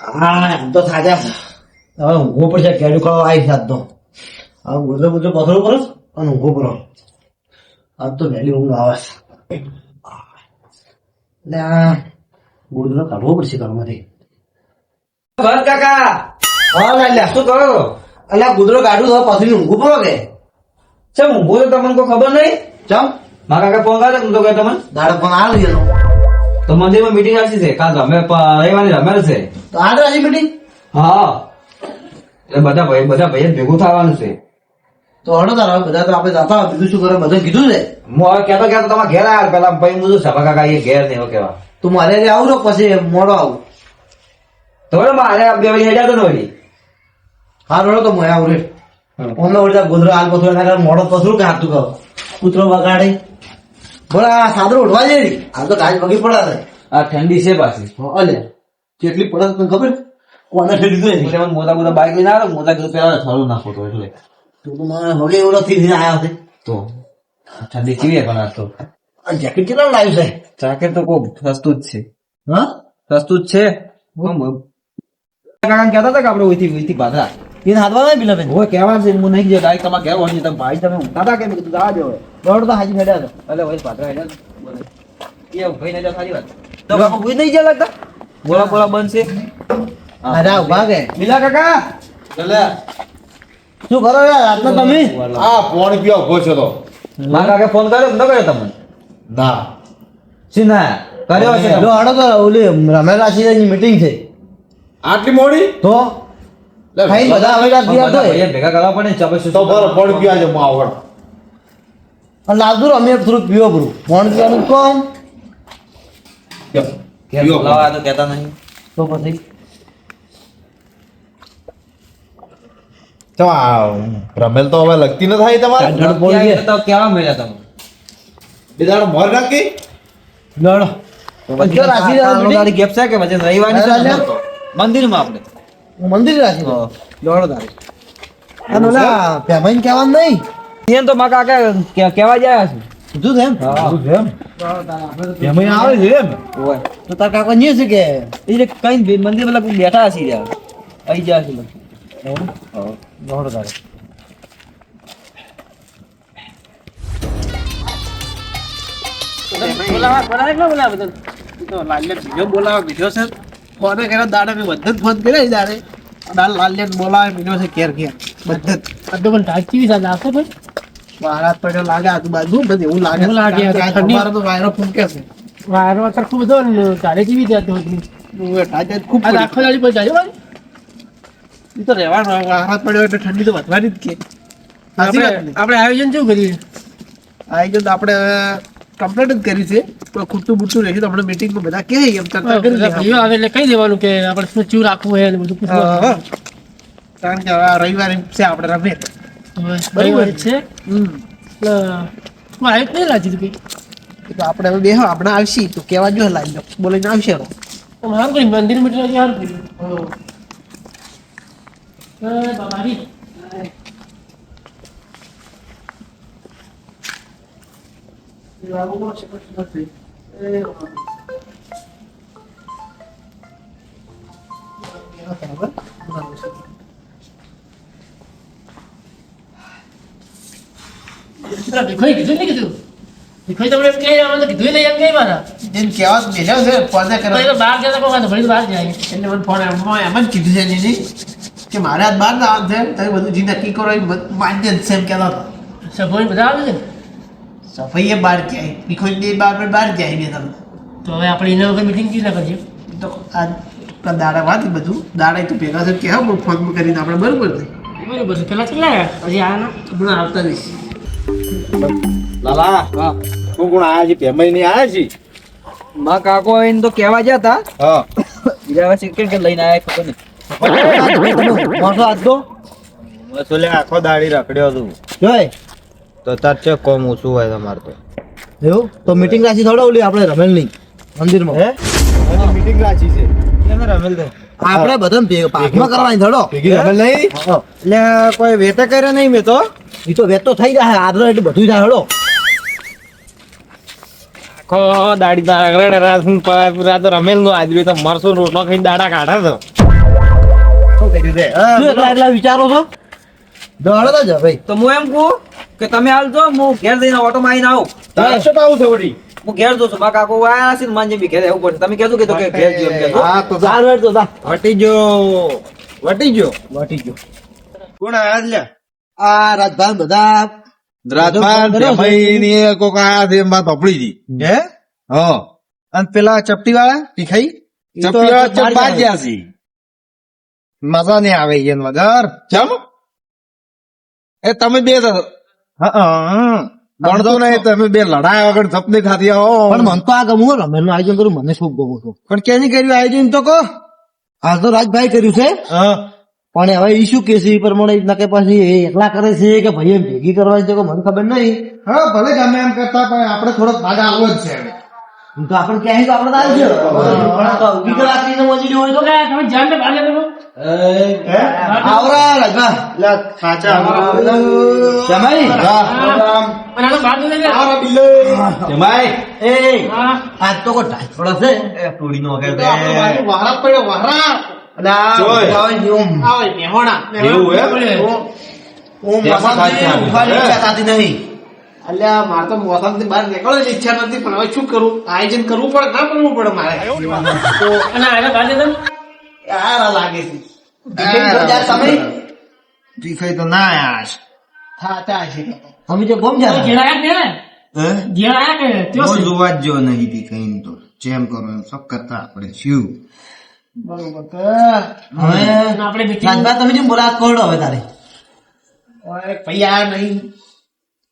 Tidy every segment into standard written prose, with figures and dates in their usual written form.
હા તો સાજા હવે ઊંઘો પડશે કેડું ખાવા આવી સાત તો હવે ગુજરો ગુજરો પથરો કરો અને ઊંઘો પડો આજ તો વહેલી ઊંઘ આવે એટલે આ ગુજરો કાઢવો પડશે ઘરમાંથી ભર કાકા હા લાલ્યા શું કરો એટલે ગુજરો કાઢું તો પછી ઊંઘું પડો કે ચમ ઊંઘો તો તમને કોઈ ખબર નહીં ચમ મારા કાકા ફોન કરે તો કે તમને દાડો પણ આ લઈ તો મંદિરમાં મીટિંગ રાખી છે કાલ રવિવારની રમેલ છે તો આ રાજી મીટિંગ હા એ બધા ભાઈ ભેગું થવાનું છે તો હડો તારા બધા તો આપણે જતા હોય. બીજું શું કરે બધું કીધું છે હું હવે કહેતો તમારે ઘેર આવ્યા પેલા ભાઈ હું સભા કાકા એ ઘેર નહીં કેવા તું મારે ત્યાં આવું ને પછી મોડો આવું તો મારે બે વાગે હેડ્યા તો વળી હા રોડો તો મોયા આવું રે ઓમનો વળતા ગુજરો હાલ પથરો ના મોડો પથરું કે હાથું કહો કૂતરો વગાડે બોલા સાદરો ઉઠવા જાય હાલ તો કાચ પગી પડે છે આ ઠંડી છે પાછી અલે કેટલી પડે તને ખબર કોને ઠેડી દીધું મોટા બાઈક લઈને આવ્યો મોટા કીધું પેલા થોડું નાખો તો એટલે તું તો મને વગે એવડો થી આવ્યા છે તો ઠંડી કેવી પણ આ તો આ જેકેટ કેટલા લાવ્યું છે જાકેટ તો કોઈ સસ્તું જ છે હા સસ્તું જ છે કાકા કહેતા હતા કે આપણે ઓઈથી બાધા એને હાથવા નહીં પીલા બેન હોય કહેવા છે હું નહીં ગયો ડાયરેક્ટ તમારે ઘેર વળી તમે ભાઈ તમે ઊંઘતા હતા કે મેં કીધું જવા દો હવે દોડ તો હાજી ફેડ્યા છે એટલે વળી બાધા હેડ્યા એ ભાઈ ને સારી વાત તો કાકા કોઈ નહીં ગયા લાગતા બોલા બનશે અરે ઉભા કે મિલા કાકા શું કરો યાર રાતના તમે આ પોણી પીવા ઉભો છો તો મારા કાકા ફોન કર્યો ન કર્યો તમને ના શી ના કર્યો છે જો હડો તો ઓલી રમેશ રાશિની મીટિંગ છે આટલી મોડી તો લે, ખાઈ બધા હવે રાત દિયા તો ભાઈ ભેગા કરવા પડે ને ચપે તો બરો પોણી પીવા છે માં આવડ અને લાવજો અમે થોડું પીવો બરું ફોન પીવાનું કોમ ઘેર બોલાવા તો કહેતા નહીં તો પછી તો આ રમેલ તો હવે લગતી ન થાય તમારે ઢળ બોલ ત્યાં ગયા તો કેવા મળ્યા તમે બીજાનો મોર નાખી લડો પંચો રાશિ તારી ગેપ છે કે પછી રવિવારની છે ને અરે, તો મંદિરમાં આપણે મંદિર રાશિ હા. લડો તારે અને ઓલા ફેમાઈન કહેવાનું નહીં ત્યાં તો મારા કાકા કેવા જાય છે કીધું છે એમ હા એમાં આવે છે એમ ઓય તો તાર કાકા નહીં છે કે એટલે કઈ મંદિર મતલબ બેઠા હશે યાર અહીં જાય છે લડો તારે મહારાજ પડ્યો લાગે આજુબાજુ બધું એવું લાગે તમારો તો વાયરો ફૂંકે છે વાયરો અત્યારે ખૂબ બધો ને તારે જેવી જતો હતી ખૂબ આ આખો દાડી પર જાય ભાઈ ઈ તો રહેવાનો મહારાજ પડ્યો એટલે ઠંડી તો વધવાની જ કે સાચી વાત ને? આપણે આયોજન શું કરીએ આયોજન તો આપણે કમ્પ્લીટ જ કરી છે કોઈ ખૂટતું બુટતું રહેશે તો આપણે મીટિંગમાં બધા કહે એમ ચર્ચા કરી બધા ભાઈઓ આવે એટલે કહી દેવાનું કે આપણે શું ચીવ રાખવું હોય ને બધું પૂછવાનું કારણ કે હવે આ રવિવારે છે આપણે રમે બરાબર છે હમ હું આવ્યો જ નહીં લાગી તું કઈ તો આપણે હવે બેહો આપણે આવશી તો કેવા જો લાવી લો બોલીને આવશે હવે. સારું કરી મંદિર મીટર સારું કર્યું બાબાજી ભીખોઈ કીધું નહીં કીધું ભીખોઈ તમને એમ કહી આવે તો કીધું નહીં એમ કહી મારા જેમ કહેવા જ બેઠો છે ફોને તો એ તો બહાર ગયા તો કોઈ ભણી બહાર જાય એટલે મને ફોન એમ જ કીધું છે એની કે મારે આજ બહાર જવાનું છે તમે બધું જે નક્કી કરો એ માન્ય જ છે એમ કહેતા હતા સભોઈ બધા આવે છે ને સફાઈએ બહાર જાય ભીખોઈ બે બહાર જાય બે તમે તો હવે આપણે એના વગર મિટિંગ કેવી ના કરીએ તો આ દાડા વાત બધું દાડા તો ભેગા થઈને કહેવા ફોન કરીને આપણે બરોબર છે બરોબર છે પેલા કેટલા હજી આ ના હમણાં આવતા રહીશ લાલા હા કોણ કોણ આયા છે પેમાઈ ની આયા છે મારા કાકો એને તો કેવા ગયા હતા હા બીજા વર્ષે કે લઈને આયા ખબર નહીં માણસો આજ તો બસ ઓલે આખો દાડી રખડ્યો તું જોય તો તાર છે કોમ ઓછું હોય તમારે તો એવું તો મીટિંગ રાખી થોડા ઓલી આપણે રમેલ નહીં મંદિરમાં હે મીટિંગ રાખી છે કેમ રમેલ તો આપણે બધા પાકમાં કરવાની થોડો ભેગી રમેલ નહીં એટલે કોઈ વેતે કર્યો નહીં મેં તો એ તો વેત તો થઈ જાય આદરો એટલે બધું થાય હળો આખો દાડી દાડા તો રમેલ નો આદમી તો મરસો રોટલો ખાઈને દાડા કાઢે તો કર્યું છે શું એકલા એકલા વિચારો છો દોડો તો જ ભાઈ તો હું એમ કહું કે તમે હાલ જો હું ઘેર જઈને ઓટોમાં આવીને આવું તારે શું આવું છે વળી હું ઘેર જઉં છું મારા કાકો આયા છે ને માનજી બી ઘેર આવવું પડશે તમે કહેજો કે ઘેર જજો એમ કહેજો. હા તો ચાર વેટ તો જા વટી ગયો વટી ગયો કોણ આયા લ્યા આ રાજભાઈ બધા રાજભાઈ જમાઈ ની કોક આયા છે એમાં પપડી જી હે હા અને પેલા ચપટી વાળા તીખાઈ તો ચપટી વાળા બહાર ચપ્પા જાય. જ્યાં છે મજા નહીં આવે એન વગર ચમ એ તમે બે ગણતો નહીં તમે બે લડાયા વગર સપને ખાતી આવો પણ મને તો આ ગમું રમેન નું આયોજન કર્યું મને શું ગમું છું પણ કેની કર્યું આયોજન તો કહો આ તો રાજભાઈ કર્યું છે હા પણ હવે ઈ શું કે છે એ પ્રમાણે નકે પછી એ એકલા કરે છે કે ભાઈ એમ ભેગી કરવા છે કે મને ખબર નહીં હા ભલે ગમે એમ કરતા પણ આપણે થોડોક ભાગ આવવો જ છે હવે તો આપણે ક્યાંય તો આપણે તો આવી ગયો પણ તો ઊભી કલાકની ને મજૂરી હોય તો તો તમે જાણ ને બાલે તમે આવરા રાજભા સાચા જમાઈ અને આનો બાદ દે જમાઈ એ હા આજ તો કોઈ ટાઈટ થોડા છે એ થોડી નો વગર દે વારા પડ્યો વારા અલા જોય. ઉઠાવે છે ઓમ આવે મેહોણા એવું હે? ઓમ મસાજી ઉઠવાની ઈચ્છા થતી નહીં અલ્યા મારે તો મોસમ થી બહાર નીકળવાની ઈચ્છા નથી પણ હવે શું કરું આયોજન કરવું પડે ના કરવું પડે મારે અને આનો બાદ દે તમે યાર આ લાગે છે તીખાઈ તો ના આયા છે. થાતા છે અમે તો ગમ જા ઘેરાયા કે હે ઘેરાયા કે ત્યો હું છે જોવા જ જો નહીં તીખાઈ તો જેમ કરો એમ સબ કરતા આપણે શું બરોબર કે હવે આપણે meeting- રાજભા તમે જેમ બોલા કોડો હવે તારે ઓય ભાઈ આ નહીં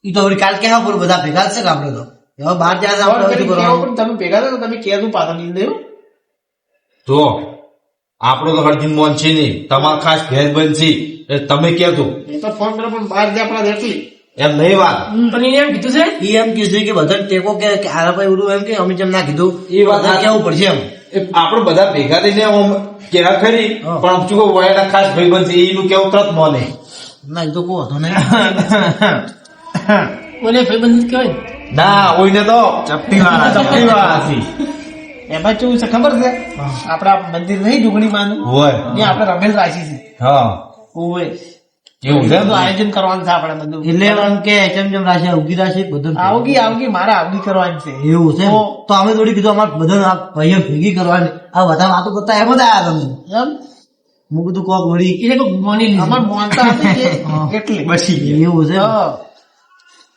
ઈ તો હવે કાલ કેવા બોલ બધા ભેગા જ છે કે આપણે તો હવે બહાર જાય છે આપણે ફોન બધું કરી કરવાનું કહેવો પણ તમે ભેગા થો તો તમે કહેતું પાછા નહીં દેવું જો આપણો તો હરદીન મોન છે નહીં તમાર ખાસ ભેદ બનશે એ તમે કહેતો એ તો ફોન કરો પણ બહાર જાય આપણા એટલી એમ નહીં વાત પણ એને એમ કીધું છે ઈ એમ કીધું કે બધા ટેકો કે આરા ભાઈ ઉડું એમ કે અમે જેમ ના કીધું એ વાત બધા કેવું પડશે એમ એ આપણે બધા ભેગા થઈને આમ કહેવા ખરી હા. પણ આમ ચૂકો વયાના ખાસ ભાઈ બનશે એનું કેવું તરત મોને ના એ તો કહો હતો ને ઓને ભાઈબંધ કહેવાય ના ઓઈને તો ચપટી વાળા ચપટી વાળા છે. એમાં કેવું છે ખબર છે આપડા મંદિર નહીં ડુંગળી માનું હોય ત્યાં આપણે રમેલ રાખી છે હા ઓવે એવું છે બધું આયોજન કરવાનું છે આપણે બધું એટલે એમ કે જેમ રાશિ ઉગી રાશિ બધું આવગી મારે આવગી કરવાની છે એવું છે તો અમે થોડી કીધું અમારે બધા ભાઈઓ ભેગી કરવાની આ બધા વાતો કરતા એમ જ આયા તમે એમ હું કીધું કોક વળી એને કોઈ મોની લીધી અમાર મોનતા હતી કે એટલે એવું છે હા.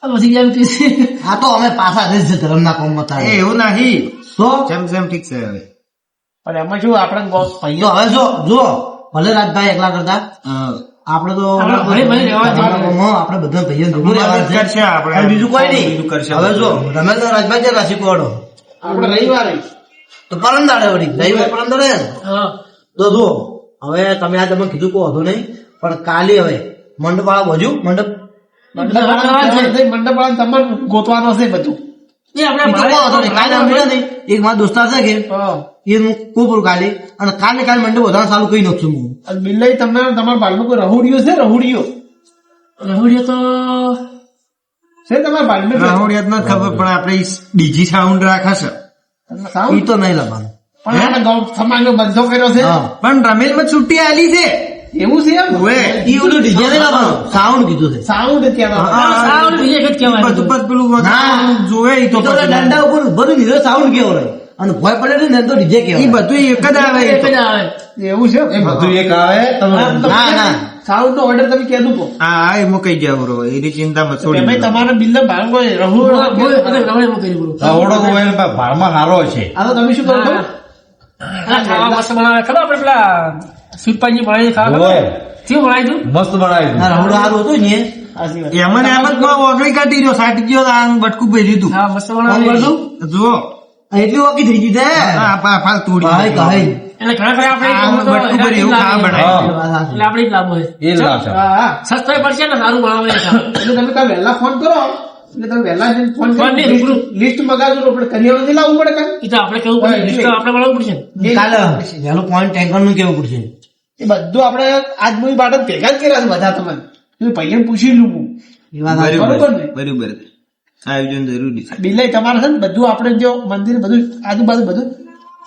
આ પછી જેમ કે છે આ તો અમે પાછા જઈશ છે ધર્મના કોમમાં તારે. એ એવું નહીં તો જેમ જેમ ઠીક છે હવે પણ એમાં શું આપણે તો હવે જો ભલે રાજભાઈ એકલા કરતા આપણે તો આપણે ભલે ભલે રહેવા જ ધર્મના કોમમાં આપણે બધા ભાઈઓ ભેગું રહેવાનું છે. કરશે આપણે. અને બીજું કોઈ નહીં બીજું કરશે. હવે જો રમેશ ને રાજભાઈ છે રાશિ કોડો આપણે રવિવારે તો પરમ દાડે વળી રવિવારે પરમ દાડે ને? હા તો જુઓ હવે તમે આ તમે કીધું કહો હતો નહીં પણ કાલે હવે મંડપ વાળા બાજુ મંડપ મંડપ વાળા તમારે ગોતવાનો છે બધું એ આપણે ઈ તો કહો હતો નહીં. કાલે અમે મળ્યા નહીં. એક મારા દોસ્તાર છે કે એનું કોપરું કાલે અને કાલે મંડપ વધારે ચાલુ કરી નાખશું હું અને બિલ્લાઈ તમને તમારા બાળમાં કોઈ રહુડિયો છે રહુડિયો રહુડિયો તો છે તમારા બાળમાં રાहुડિયાત નથી ખબર પણ આપણે ડીજી સાઉન્ડ રાખાશે ઈ તો નહીં લખવાનું પણ આપણે ગૌ સમાજનો બંધો કર્યો છે હા પણ રમેલમાં છુટ્ટી આલી છે એવું છે એમ ઓવે. ઈ ઓલું ડીજે નહીં લખવાનું સાઉન્ડ કીધું છે સાઉન્ડ ત્યાં સાઉન્ડ બીજે કઈ કહેવાય બધું બધું પેલું ના. જોવે ઈ તો ઈ તો પછી. દંડા ઉપર બધું નીરો સાઉન્ડ કેવો રહે અને ભય પડે ને તો ડીજે કેવો ઈ બધું એક જ આવે ઈ એક તો. જ આવે એવું છે એ બધું એક આવે તમે ના ના સાઉન્ડ નો ઓર્ડર તમે કીધું કો હા એ મુકાઈ જાવ રો એની ચિંતામાં છોડી ભાઈ દો. તમારા બિલ્લે બાળ કોઈ રહુડો બોલ નવડે મૂકી દીધું આવડો તો હોય ને પણ ભારમાં હારો છે આ તો તમે શું કરો છો ખાવા મસ્ત બનાવે ખબર આપણે પેલા સુરપાજી બનાવી ખાવા હોય કેવું બનાવી તું મસ્ત બનાવી ના રહોડો સારું હતું ને સાચી વાત એમાં ને એમ જ માં ઓગળી કાઢી રહ્યો સાટી ગયો આમ બટકું ભેજ્યું તું હા મસ્ત કોણ બનાવે કરતું જુઓ એટલી વાકી થઈ ગઈ તે આ ફાલ તોડી ભાઈ કહે એટલે ઘણા ખરા આપણે આમ બટકું ભરી એવું ખા બનાય હા એટલે આપણે જ લાભ હોય એ જ લાવશે હા હા સસ્તો પડશે ને સારું બનાવે એટલે તમે કાલ વહેલા ફોન કરો એટલે તમે વહેલા જઈને ફોન ફોન નહીં, રૂબરૂ. લિસ્ટ મગાવજો આપણે કરિયાણું નહીં લાવવું પડે કાંઈ? એ તો આપણે કેવું પડે લિસ્ટ તો આપણે બનાવવું પડશે ને. કાલે પેલું પોઈન્ટ ટેન્કર નું કેવું પડશે એ બધું આપણે આજ મુવી બાદ ભેગા જ કર્યા છે બધા તમને તમે ભાઈને પૂછી લઉં એ વાત બરાબર બરોબર ને? બરાબર આયોજન જરૂરી છે બિલાઈ તમારે છે ને બધું આપણે જો મંદિર બધું આજુબાજુ બધું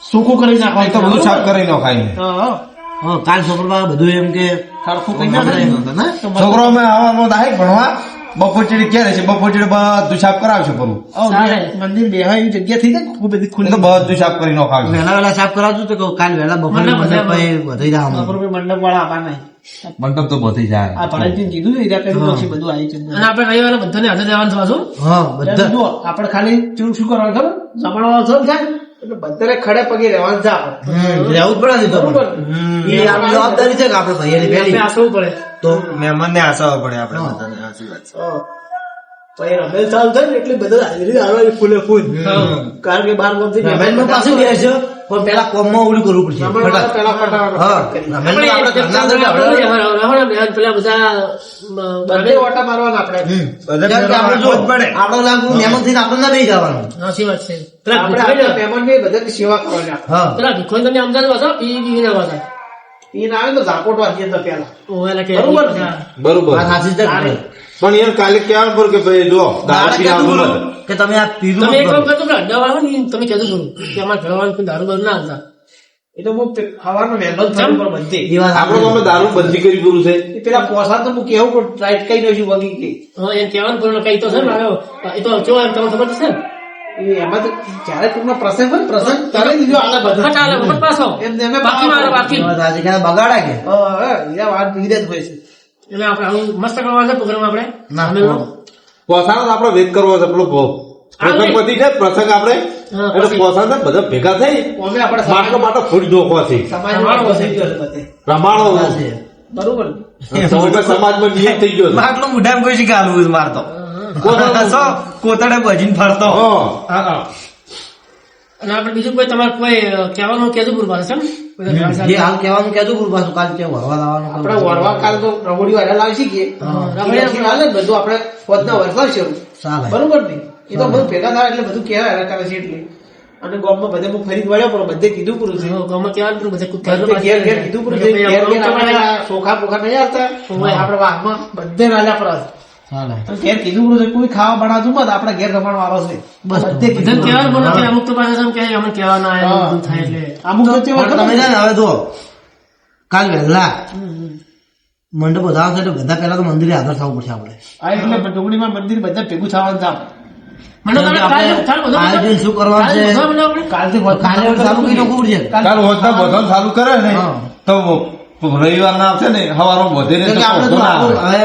સુખું કરી એ તો બધું નાખવાનું સાફ કરી નાખાય હા, હા. કાલ છોકરો બધું એમ કે સરખું કઈ ના થાય ને છોકરો અમે હવામાં થાય ભણવા બપોર ચીડી ક્યારે છે બપોર ચીડી બધું સાફ કરાવશે પૂરું મંદિર બેહાય એવી જગ્યા થઈ જાય ને ખૂબ બધી એ ખુલ્લી તો બધું સાફ કરી નાખાવશે વહેલા વહેલા સાફ કરાવજો તો કહું કાલ વહેલા બપોરે મંડપ મંડપ પછી વધારી જવાનું. મંડપ વાળા આવા નહીં મંડપ તો બધી જાય આ ભરાઈથી કીધું ને ત્યાં કર્યું પછી બધું આવી છે અને આપણે રવિવારે બધાને હાજર રહેવાનું થવા છું. હા બધા જુઓ આપણે ખાલી શું કરવાનું ખબર જમણવાર થયું થાય એટલે બધાને ખડે પગે રહેવાનું છે આપણે રહેવું જ પડે ને તો પણ. એ આપણી જવાબદારી છે કે આપણે ભાઈઓની આપણે પહેલી આસવું પડે. તો મહેમાન ને આસાવા પડે આપણે બધાને સાચી વાત છે. પછી રમેલ ચાલુ થાય ને એટલે બધા હાજરી આવવાની ફૂલે ફૂલ કારણ કે બાર ગામથી રમેશમાં પાછું બેસજો પણ પેલા કોમમાં ઓલું કરવું પડશે જમણવાર પહેલા હા ફટાફટ રમેશમાં આપણે ઘરના અંદર આપણે પેલા બધા બધે ઓટા મારવાના આપણે કેમ કે આપણે જો આપણો લાગુ મહેમાન થઈને આપણે ના બેસી જવાનું. સાચી વાત છે. પેલા આપણે આપણા મહેમાનની બધાની સેવા કરવાની આપણે. હા પેલા ભીખોઈ તમે અમદાવાદ વાસો ઈ ના વાસો. ઈ ના આવે તો ઝાપોટ વાગીએ તો પેલા ઓલા કે બરોબર. બરોબર વાત સાચી છે કે પણ યાર કાલે કહેવાનું પડે કે ભાઈ જો દારૂ પીને આવતું નથી. કે તમે આ પીરું તમે એક મત કામ કરો. કરજો કે અડ્ડા વાળો ને તમે કહેજો ખરું કે અમારે ઘરવાળાને કોઈ દારૂ બારૂ ના આવતા. એ તો હું ખાવાનો મહેનત થયું પણ બધી એ વાત આપણે તો અમે દારૂ બંધી કરી પૂરું છે એ પેલા પોસા તો હું કેવું પણ ટ્રાઈટ કઈ દઉં છું વગી ગઈ હા એમ કહેવાનું પણ કઈ તો છે ને મારો એ તો કેવો એમ તમને ખબર છે ને એ એમાં તો જ્યારે કોઈનો પ્રસંગ હોય ને, પ્રસંગ ત્યારે જ બીજો આલે બધું. ચાલે વખત પાછો એમને અમે બાકી મારે બાકી એ વાત સાચી કે બગાડા કે એના વાત પીડે જ હોય છે એટલે આપણે આવું મસ્ત કરવાનો છે પ્રોગ્રામ આપણે ના. અમે લોકો. પોસાનો તો આપણે વેત કરવો છે પેલો પ્રસંગ પતિ છે પ્રસંગ આપણે હા, એટલે પછી. પોસાને બધા ભેગા થઈ અમે આપણે માટલો માટો ફૂટ જોખો છે સમાજમાં વસી ગયો છે બધે. રમાડો બરોબર ને? સમાજમાં નિયમ થઈ ગયો છે આટલું મોઢામાં કોઈ શીખાડવું છે મારતો કોતડે ભજીને ફરતો હા. હા અને આપણે બીજું કોઈ તમારે કોઈ કહેવાનું કેજો પૂરું પાડે છે ને? બધા ભેગા જે સાથે. હાલ કહેવાનું કેતું પૂરું પાછું કાલ કે વરવા લાવવાનું આપણે વરવા કાલે તો રમોડી વાળા લાવી છીએ રમોડી વાળા ને બધું આપણે પોતના વરસાવશે ચાલે. બરોબર ને એ તો બધું ભેગા થાય એટલે બધું કહેવાય એના કરે છે એટલે અને ગામમાં બધે હું ફરી વળ્યો પણ બધે કીધું પૂરું છે હા, ગામમાં કહેવાનું પૂરું, બધા કૂદ બધે ઘેર ઘેર કીધું પૂરું છે ઘેર ઘેર આપણે આ ચોખા બોખા નહીં આવતા આપણે વાહમાં બધે રાજા પર ચાલે. ઘેર કીધું પૂરું છે કોઈ ખાવા બનાવતું મત આપણે ઘેર રમણ વાળો છે બસ. બધે બધાને કીધું કહેવાનું બોલો કે અમુક તો પાછા એમ કે અમે કહેવાના આવ્યા, હા. બધું થાય એટલે અમુક વચ્ચે પણ તમે છે ને હવે જો કાલ વહેલા મંડપ વધારો છે એટલે બધા પેલા તો મંદિરે હાજર થવું પડશે આપણે. આ એટલે ડુંગળીમાં મંદિર બધા ભેગું થવાનું છે મને તો આપણે કાલે બધું આયોજન શું કરવાનું છે કાલે બધું આપણે કાલથી કાલે ચાલુ કરી નાખવું પડશે. કાલ હોતા બધા ચાલુ કરે ને હા. તો રવિવાર ના આવશે ને સવારમાં વધે ને કેમ તો કે આપણે વાંધો જો ના આવે. હવે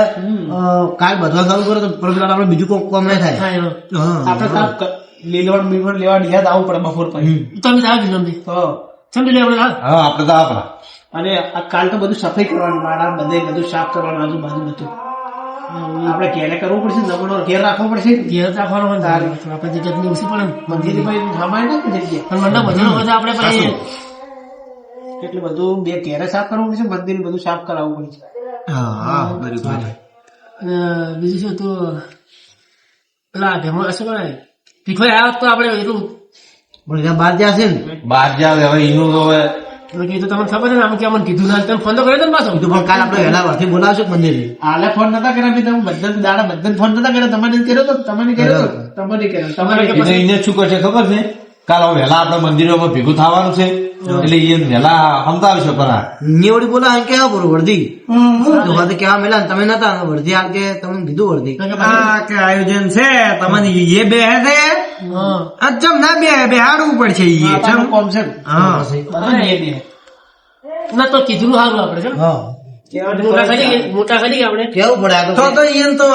કાલ બધા ચાલુ કરે તો પરમ આપણે બીજું કોઈ કામ નહીં થાય. થાય હા. આપણે લીલવણ બીલવણ લેવા યાદ આવું પડે બપોર પછી તમે જાવ જલ્દી તો સમજી લે આપણે હા હા આપણે તો આપણા અને આ કાલ તો બધું સફાઈ કરવાનું માળા બધે બધું સાફ કરવાનું આજુબાજુ બધું આપણે ઘેરે કરવું પડશે નમૂનો ઘેર રાખવો પડશે ઘેર રાખવાનો હોય ને આપણે જગતની ઓછી પડે ને મંદિર ભાઈ સામાય ને જગ્યા પણ મંડપ વધારો બધા આપણે પછી એટલે બધું બે ઘેરે સાફ કરવું પડશે મંદિર બધું સાફ કરાવવું પડશે હા બરાબર. અને બીજું શું તો પેલા ભેમો શું કરાય ભીખોઈ આવ્યા તો આપણે એટલું પણ ત્યાં બહાર જ્યાં છે ને બહાર જાય હવે એનું તો હવે કીધું તમને ખબર છે ને આમ કે અમને કીધું ના તમે ફોન તો કર્યો હતો ને પાછો તો પણ કાલ આપણે વહેલા વરથી બોલાવશું મંદિરે. હાલે ફોન નતા કર્યા બી તમે બધા દાડા બધા ફોન નતા કર્યા તમને કર્યો તો તમને કર્યો તો તમને કર્યો તમારે કે એટલે એને શું કરશે ખબર છે કાલ હવે વહેલા આપણે મંદિરોમાં ભેગું થવાનું છે એટલે એ વહેલા સમજાવશે પણ નીવડી બોલા કે બરોબર વર્ધી તો વાત કેવા મેલા ને તમે નતા વર્ધી હાલ કે તમને કીધું વર્ધી આ કે આયોજન છે તમને એ બે હે હા ચમ ના બે બેહાડવું પડશે ઈ આપણું કોમ છે ને. હા બધા બે બે ના તો કીધું સારું આપણે છે ને? હા મોટા કરી કે આપણે કેવું પડે આ તો એમ તો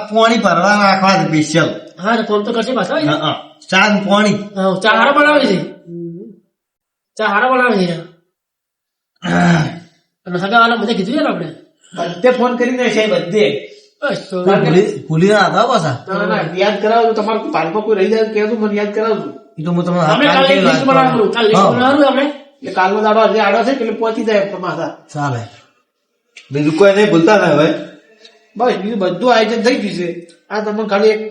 પાણી ભરવા રાખવા સ્પેશિયલ હા તો ફોન તો કરશે પાછા ચાંદ પાણી હા, ચા હારા બનાવે છે ચા હારા બનાવે છે અને સગા વાળા બધે કીધું છે ને આપણે બધે ફોન કરીને છે બધે બસ તો ભૂલી ના હતા પાછા ના ના યાદ કરાવજો તમારું પાલમાં કોઈ રહી જાય કહેજો મને યાદ કરાવજો એ તો હું તમને આપણે કાલે લિસ્ટ બનાવવાનું કાલે લિસ્ટ બનાવવાનું આપણે એટલે કાલનો દાડો આજે આડો છે કે એટલે પહોંચી જાય માથા ચાલે બીજું કોઈ નહીં ભૂલતા ને હવે બસ બીજું બધું આયોજન થઈ ગયું છે આ તમે ખાલી એક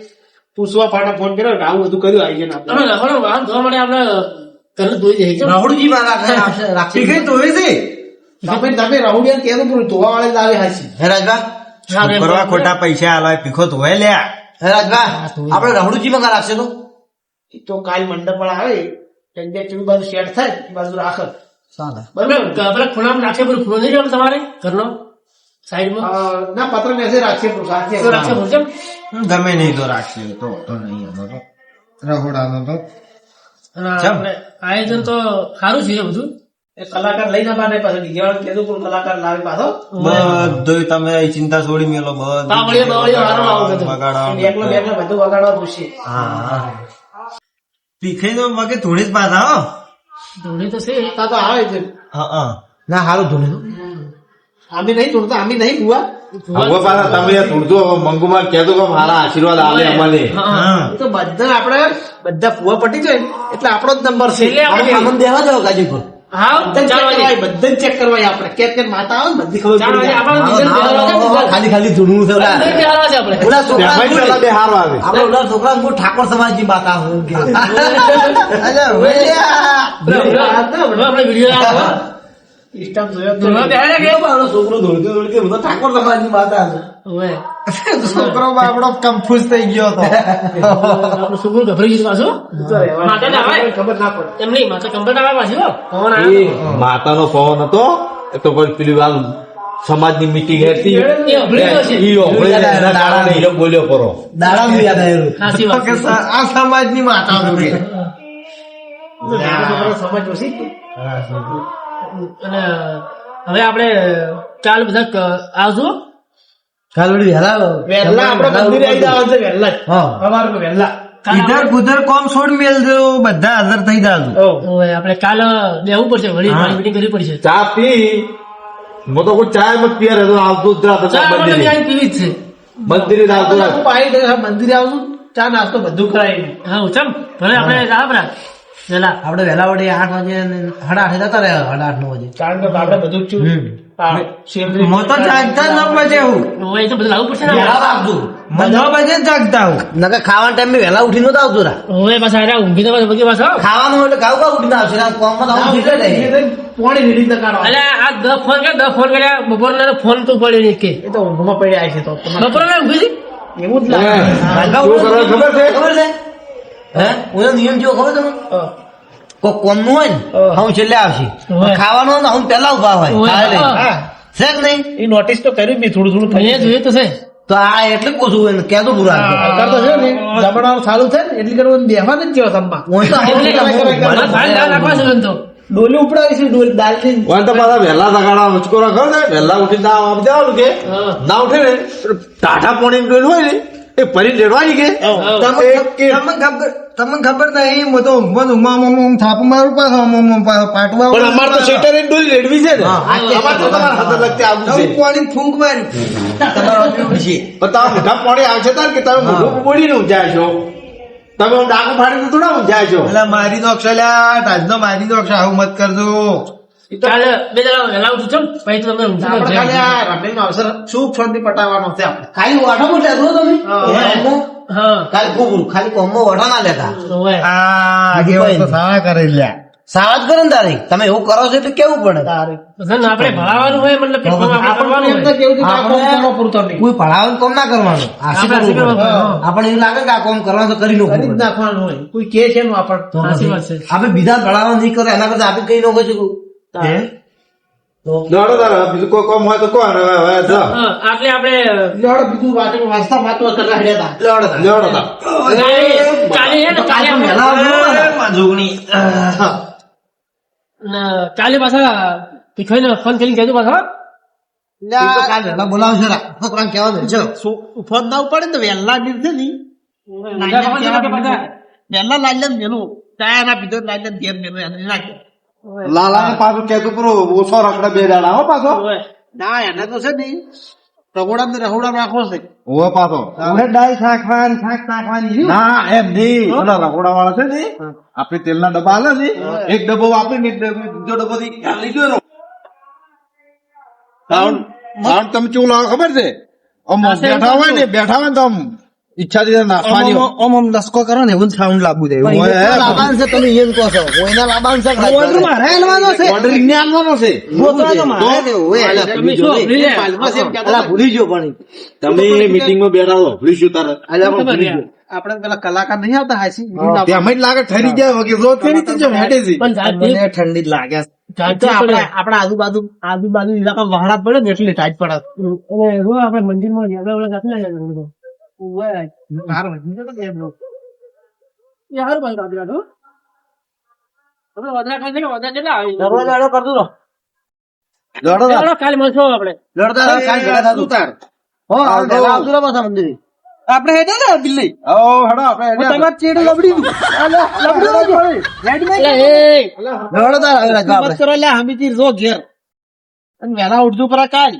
પૂછવા પાડા ફોન કર્યો કે આવું બધું કર્યું આયોજન આપણે તમે લખવાનું વાહન ધોવા માટે આપણે ઘરે ધોઈ દઈએ છે રાહુલજી માં રાખી ગઈ તો છે તમે રાહુડિયા કહેતો પૂરું ધોવા વાળે જ આવે હાચી હે રાજભા કરવા ખોટા પૈસા આલાય પીખો તો હોય લ્યા હે રાજભા આપણે રાહુલજી માં રાખશે તો એ તો કાલ મંડપ વાળા આવે જગ્યા કેવી બાજુ સેટ થાય એ બાજુ રાખે ચાલે બરાબર પેલા ખૂણામાં રાખે પેલું ખૂણો નહીં જવાનું તમારે ઘરનો સાઈડમાં ના પત્ર મેસે રાખીએ તો રાખીએ તો રાખે બોલજો ગમે નહીં તો રાખીએ તો નહીં એનો તો રહોડાનો તો અને આપણે આયોજન તો સારું છે એ બધું એ કલાકાર લઈ ના પાડે પાછો બીજા વાર કીધું પણ કલાકાર લાવે પાછો બધું તમે ચિંતા છોડી મેલો બાવળીઓ બાવળીઓ હારો લાવો બધું બેગલો બેગલો બધું વગાડવા પૂછીએ પીખાઈ તો બાકી થોડી જ પાછા હો ધોળી તો છે તા તો આવે છે ના સારું ધૂણે આમે નહીં તોડતા આમે નહીં બુઆ હવે પાછા તમે થોડું મંગુમાં કહેતો કે મારા આશીર્વાદ આવે અમને એ તો બધા આપણે બધા ફુવા પટી જાય એટલે આપણો જ નંબર છે છેલ્લે આપણે આનંદ દેવા જાવ ગાજીપુર હા બધા ચેક કરવાય આપણે કે માતા આવે ને બધી ખબર ચાર પડી વાગે જાય. આપણે ખાલી ખાલી ધૂણું છે ઓલા આપણે ઓલા છોકરા પેલા બે હારો આવે આપણે ઓલા છોકરા હું ઠાકોર સમાજની માતા હું કે અચ્છા ભૈયા આપણે વિડીયો સ્ટાફ જોયો તો મારો છોકરો દોડતો દોડતો હું તો ઠાકોર સમાજની માતા છું છોકરો બાપડો કન્ફ્યુઝ થઈ ગયો હતો આપણું છોકરું ગભરાઈ ગયું પાછું તો રહેવાનું. માતા ના આવે. ખબર ના પડે એમ નહીં માતા કમ્પ્લેટ આવે પાછી હો. પવન એ આવે માતાનો પવન હતો એ તો કોઈ પેલી વાર સમાજની મીટિંગ હતી એ અભળી ગયો છે. ઈ ઓગળી જાય, એના કારણે ઈ લોકો બોલ્યો પરો દાડા નું યાદ આવ્યું સાચી વાત કે આ સમાજની માતા હતી. નાના છોકરાઓ સમજ ઓછી જ. અને હવે આપણે ચાલ બધા આવજો કાલ વળી વહેલા વહેલા આપણે મંદિરે આવી જવાનું છે વહેલા જ. હા. સવારમાં વહેલા ઇધર ગુધર કોમ છોડ મેલ દો બધા હાજર થઈ જાજો હવે આપણે કાલ બેવું પડશે વળી મારી મીટિંગ કરવી પડશે ચા પી હું તો કોઈ ચા મત પીએ રહેતો આવતો જ રાત ચા આપણે મંદિરે ત્યાં પીવી જ છે મંદિરે જ આવતો રાત હું આવી ગયો, મંદિરે આવશું ચા નાસ્તો બધું કરાવી હા ચમ ભલે આપણે જા બરા પેલા આપડે વહેલા વળી 8 વાગે અને 8:30 જતા રહ્યા 8:30 9 વાગે કારણ કે આપણે બધું જ છું. હા, શેરડી. હું તો જાગતા જ ન બજે હું હવે એ તો બધું લાવવું પડશે ને વહેલા આવતું મને બજે જ જાગતા હું નકર ખાવાના ટાઈમે વહેલા ઉઠીને નતો આવતું રા હવે પાછા આર્યા ઊંઘી તો બગી પાછો ખાવાનું એટલે ખાવ કા ઉઠીને આવશે ના કોમમાં તો આવું એટલે નહીં. પોણી વીડી ન કાઢો. અલે આ 10 ફોન કર્યા બપોરના ફોન તો પડ્યો નહીં કે એ તો ઊંઘમાં પડ્યા છે તો તમારે બપોરના ઊંઘી હતી? એવું જ લાગે. શું કરો ખબર છે ખબર છે હે ઓનો નિયમ જેવો ખબર તમને કોઈ કોમનું હોય ને હું છેલ્લે આવશે હોય. ખાવાનું હોય ને હું પેલા ઉભા હોય હોય. ખાય નહીં. હા. છે કે નહીં એ નોટિસ તો કર્યું મેં થોડું થોડું મેં જોયું તો છે તો આ એટલે કોશું હોય ને કેદું પૂરા સરકાર તો છે ને જમણવાનું ચાલુ થાય ને એટલે કરવાનું બેહવા જ જેવો સંપા હું તો એટલે મારા ભાઈ ધ્યાન રાખવા છે તો ડોલી ઉપડાવી છે ડોલી દાલની વાંધો પાછા વહેલા તગાડા ઉચકો રાખો ને વહેલા ઉઠીને ના આમ જવાનું કે હા. ના ઉઠે ને ટાઢા પાણી ડોલ હોય ને એ ફરી લેડવાની કે તમને ખબર નહીં હું તો ઊંઘમાં થાપ મારું પાટવા પણ અમાર તો શેટર ની ડોલી રેડવી છે ને અમાર તો તમારા હાથે લગતી આવવું છે પાણી ફૂંક મારી પણ તારા મોઢા પાણી આવશે તાર કે તમે મોઢું બોડીને ઊંઝાય છો તમે આમ ડાકુ ફાડીને થોડા ઊંઝાય છો એટલે મારી નોક્ષ તાજનો મારી નોક્ષ આવું મત કરજો કાલે બે જણા વહેલા ઉઠું છું પછી તો તમને ઊંઘી આપણે ખાલી પડશે. આ રમણીનો અવસર સુખ શાંતિ પટાવવાનો છે આપણે ખાલી ઓઢા મોટે હતો તમે કોમમાં? હા ખાલી ખૂબ ખાલી કોમમાં ઓઢા ના લેતા હવે આગેવાન તો સારા કરી લ્યા સાવા જ કરે ને તારી તમે એવું કરો છો એટલે કેવું પડે બધાને આપણે ભણાવવાનું હોય મતલબ કે આપણે કરવાનું એમ તો હોય. કેવું છે કે આ કોમ કરવો પૂરતો નહીં. કોઈ ભણાવવાનું કામ ના કરવાનું આશી આપણે આશી કરવું પડે. કરવાનું. આપણને એવું લાગે કે આ કામ કરવાનું તો કરી નો કરી જ નાખવાનું હોય કોઈ કે છે એનું આપણે સાચી વાત છે આપણે બીજા ભણાવવાનું નહીં કરે એના કરતા આપણે કઈ નો કશું દોડો તારા બીજું કોઈ કામ હોય તો કોણ હવે હવે જા. હા આટલે આપણે લેવડો બીજું વાંચતા કરતા હેડ્યા હતા. લેવડો તાર. કાલે હે ને કાલે કાલે પાછા પીખવાઈને ફોન કરીને કહેજો પાછા બોલાવશે છોકરા કેવા દે ફોન ના ઉપાડે ને તો વહેલા દિવસે નહીં વહેલા લાલ્યા મેલું ચા ના પીધો લાલ્યા ઘેર મેલું એને નાખ્યો લાલાને પાછું કહેતું પૂરો ઓછો રખડે બે દાડા હો પાછો ના એને તો છે નહીં રહોડા ને રહોડા રાખવો છે ઓ પાછો ડાય નાખવાની ના એમ નહીં ઓલા રખોડા વાળા છે ને આપણે તેલના ડબ્બા હાલે ને એક ડબ્બો વાપરીને એક બીજો ડબ્બો થી લઈ ગયો સાઉન્ડ તમે કેવું લાવો ખબર છે આમ બેઠા હોય ને તો આમ ઈચ્છાથી નાખવાની ઓમ લસકો કરો ને એવું સાઉન્ડ લાવવું દે લાબાન છે તમે એમ કહો છો કોઈના લાબાન છે ઓર્ડર મારે હાલવાનો છે ઓર્ડર ઇન્ને આલવાનો છે તો મારે દેવું હોય તમે શું લઈ લે? અલા ભૂલી ગયો પણ તમે મીટિંગમાં બેઠા હો ભૂલીશું તારે આપણે પેલા કલાકાર નહીં આવતા હાસી ત્યાં જ લાગે ઠરી જાય વગેરે રોજ ફેરી તો જેમ હેડે છે પણ જાતે મને ઠંડી જ લાગે છે. જાતે આપણા આજુબાજુ ઇલાકા વહાડા પડે ને એટલે ટાઈટ પડે અને રોજ આપણે મંદિરમાં જઈએ. આપણે ઓલા જાતે લઈ જવાનું. ઓય. હારું, બીજું તો કેમ નો? એ હારું બંધ કરી દેવાનું. આપણે વધારે ખાઈ લઈએ, વધારે કેટલા આવી? દરવાજો આડો કરતું રહો. ચાલો, કાલે મળશું આપણે. લડતા રહો, કાલ ભેગા થાતું. હો, આ ભેગા આવતું રહો પાછા મંદિરે. આપણે હેડે ને દિલ્હી ઓ હેડો આપણે તમારે ચેડે લબડી દઉં. એટલે એ લડતા રહો, રાજભા આપણે. મત કરો લે હમીથી જો ઘેર અને વહેલા ઉઠતું પર કાલ